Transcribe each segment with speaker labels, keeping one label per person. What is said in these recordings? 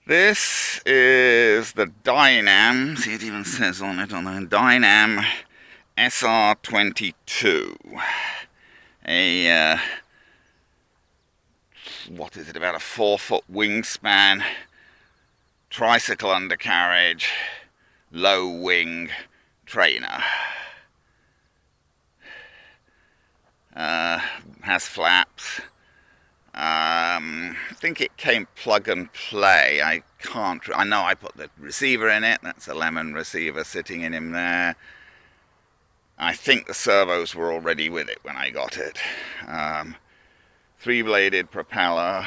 Speaker 1: This is the Dynam, see it even says on it, Dynam SR-22. What is it, about a 4-foot wingspan, tricycle undercarriage, low wing trainer. Has flaps. I think it came plug and play. I know I put the receiver in it. That's a Lemon receiver sitting in him there. I think the servos were already with it when I got it. 3-bladed propeller.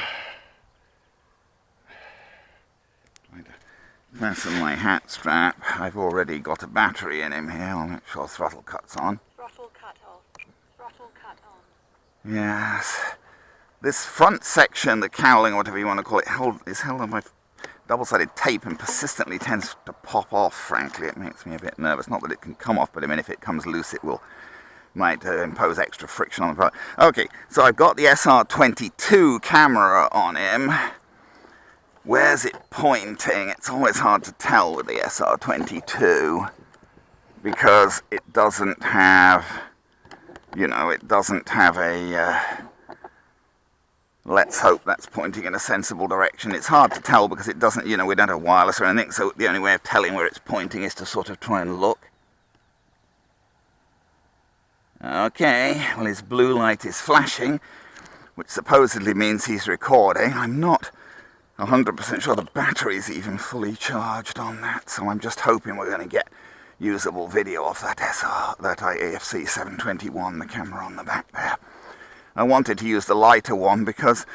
Speaker 1: Fasten my hat strap. I've already got a battery in him here. I'll make sure throttle cut's on.
Speaker 2: Throttle cut off. Throttle cut on.
Speaker 1: Yes. This front section, the cowling, or whatever you want to call it, is held on by double-sided tape and persistently tends to pop off, frankly. It makes me a bit nervous. Not that it can come off, but I mean, if it comes loose, it might impose extra friction on the product. Okay, so I've got the SR-22 camera on him. Where's it pointing? It's always hard to tell with the SR-22 because it doesn't have, it doesn't have a... let's hope that's pointing in a sensible direction. It's hard to tell because it doesn't, we don't have wireless or anything, so the only way of telling where it's pointing is to sort of try and look. Okay, well, his blue light is flashing, which supposedly means he's recording. I'm not 100% sure the battery's even fully charged on that, so I'm just hoping we're going to get usable video off that EFC-721, the camera on the back there. I wanted to use the lighter one because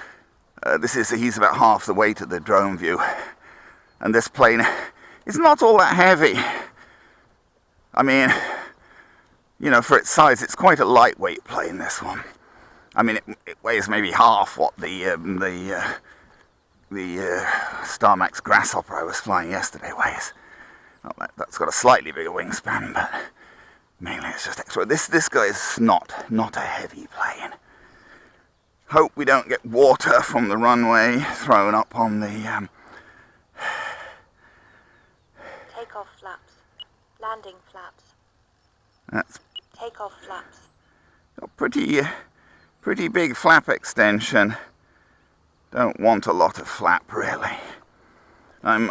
Speaker 1: he's about half the weight of the drone view, and this plane is not all that heavy. I mean, for its size, it's quite a lightweight plane, this one. I mean, it weighs maybe half what the Starmax Grasshopper I was flying yesterday weighs. Well, that's got a slightly bigger wingspan, but mainly it's just extra. This guy is not a heavy plane. Hope we don't get water from the runway thrown up on the...
Speaker 2: Takeoff flaps. Landing flaps.
Speaker 1: That's...
Speaker 2: Takeoff flaps.
Speaker 1: A pretty big flap extension. Don't want a lot of flap, really. I'm,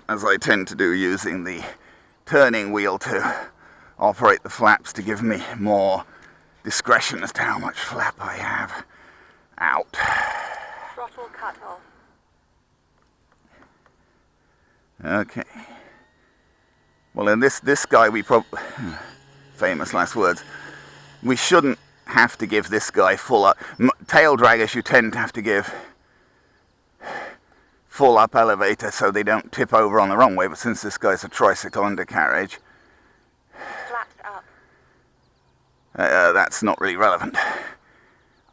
Speaker 1: as I tend to do, using the turning wheel to operate the flaps to give me more discretion as to how much flap I have out.
Speaker 2: Throttle cut off.
Speaker 1: Okay. Well, in this guy, famous last words, we shouldn't have to give this guy full up. Tail draggers, you tend to have to give full up elevator so they don't tip over on the runway, but since this guy's a tricycle undercarriage,
Speaker 2: flaps up.
Speaker 1: That's not really relevant.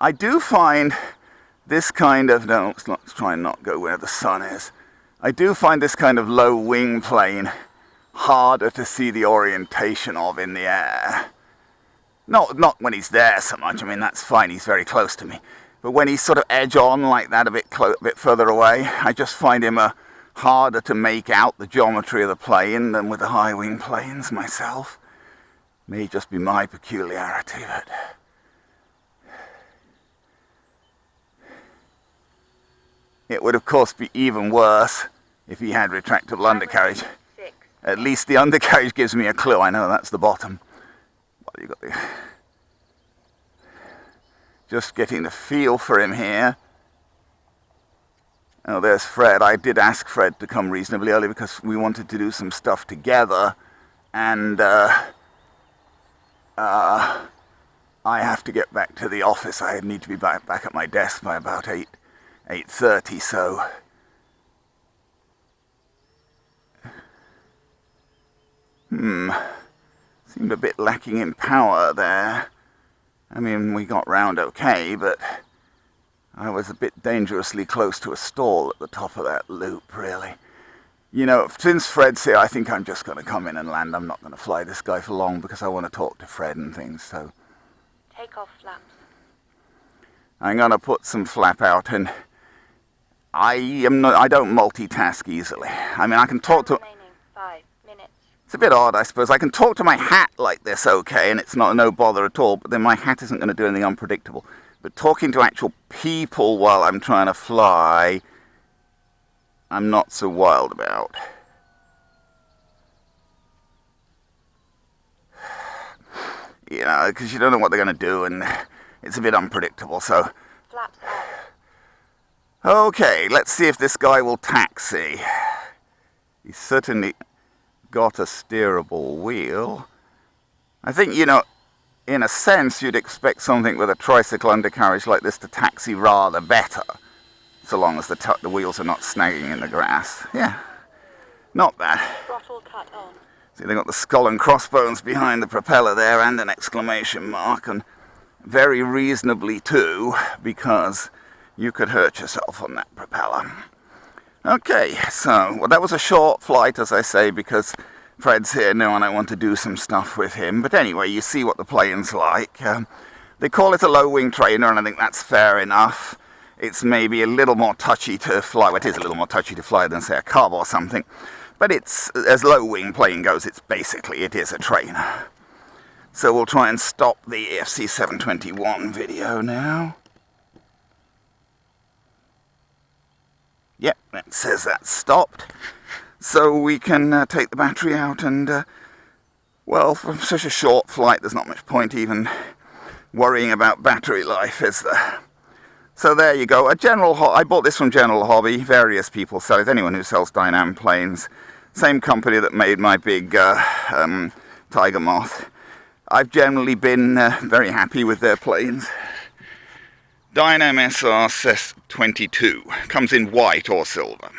Speaker 1: I do find this kind of, no, let's try and not go where the sun is. I do find this kind of low wing plane harder to see the orientation of in the air. Not when he's there so much, I mean that's fine, he's very close to me. But when he's sort of edge on like that, a bit further away, I just find him harder to make out the geometry of the plane than with the high wing planes myself. May just be my peculiarity, but... It would, of course, be even worse if he had retractable undercarriage. At least the undercarriage gives me a clue. I know that's the bottom. Well, you got the... Just getting the feel for him here. Oh, there's Fred. I did ask Fred to come reasonably early because we wanted to do some stuff together. And I have to get back to the office. I need to be back at my desk by about 8:30, so seemed a bit lacking in power there. I mean, we got round okay, but I was a bit dangerously close to a stall at the top of that loop, really. Since Fred's here, I think I'm just going to come in and land. I'm not going to fly this guy for long because I want to talk to Fred and things, so...
Speaker 2: Takeoff flaps.
Speaker 1: I'm going to put some flap out, and I don't multitask easily. I mean, I can talk to...
Speaker 2: Remaining 5 minutes.
Speaker 1: It's a bit odd, I suppose. I can talk to my hat like this, okay, and it's not no bother at all, but then my hat isn't going to do anything unpredictable. But talking to actual people while I'm trying to fly, I'm not so wild about. You know, because you don't know what they're going to do, and it's a bit unpredictable, so...
Speaker 2: Flat out.
Speaker 1: Okay, let's see if this guy will taxi. He's certainly got a steerable wheel. I think, you know, in a sense, you'd expect something with a tricycle undercarriage like this to taxi rather better, so long as the wheels are not snagging in the grass. Yeah, not bad.
Speaker 2: Throttle cut on.
Speaker 1: See, they've got the skull and crossbones behind the propeller there and an exclamation mark, and very reasonably too, because you could hurt yourself on that propeller. Okay, so, well, that was a short flight, as I say, because Fred's here now and I want to do some stuff with him. But anyway, you see what the plane's like. They call it a low-wing trainer, and I think that's fair enough. It's maybe a little more touchy to fly. Well, it is a little more touchy to fly than, say, a Cub or something. But it's, as low-wing plane goes, it is a trainer. So we'll try and stop the EFC-721 video now. Yep, that says that's stopped. So we can take the battery out and, well, for such a short flight, there's not much point even worrying about battery life, is there? So there you go. I bought this from General Hobby. Various people sell it. Anyone who sells Dynam planes. Same company that made my big Tiger Moth. I've generally been very happy with their planes. Dynam SR-22 comes in white or silver.